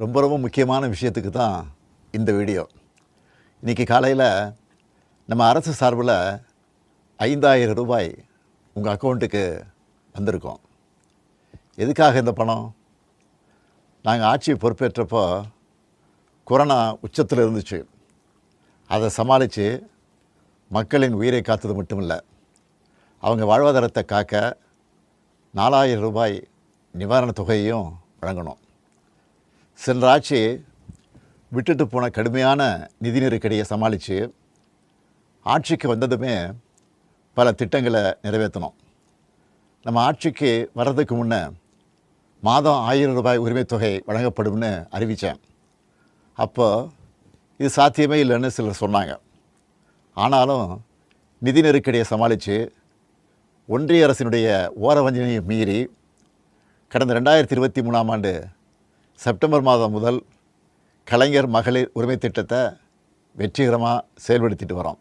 ரொம்ப ரொம்ப முக்கியமான விஷயத்துக்கு தான் இந்த வீடியோ. இன்றைக்கி காலையில் நம்ம அரசு சார்பில் 5000 ரூபாய் உங்கள் அக்கௌண்ட்டுக்கு வந்திருக்கோம். எதுக்காக இந்த பணம்? நாங்கள் ஆட்சி பொறுப்பேற்றப்போ கொரோனா உச்சத்தில் இருந்துச்சு. அதை சமாளித்து மக்களின் உயிரை காத்தது மட்டுமில்லை, அவங்க வாழ்வாதாரத்தை காக்க 4000 ரூபாய் நிவாரணத் தொகையையும் வழங்கணும். சென்ற ஆட்சி விட்டுட்டு போன கடுமையான நிதி நெருக்கடியை சமாளித்து ஆட்சிக்கு வந்ததுமே பல திட்டங்களை நிறைவேற்றணும். நம்ம ஆட்சிக்கு வர்றதுக்கு முன்னே மாதம் 1000 ரூபாய் உரிமைத் தொகை வழங்கப்படும்னு அறிவித்தேன். அப்போ இது சாத்தியமே இல்லைன்னு சிலர் சொன்னாங்க. ஆனாலும் நிதி நெருக்கடியை சமாளித்து ஒன்றிய அரசினுடைய ஓரவஞ்சனையை மீறி கடந்த 2023ஆம் ஆண்டு செப்டம்பர் மாதம் முதல் கலைஞர் மகளிர் உரிமை திட்டத்தை வெற்றிகரமாக செயல்படுத்திட்டு வரோம்.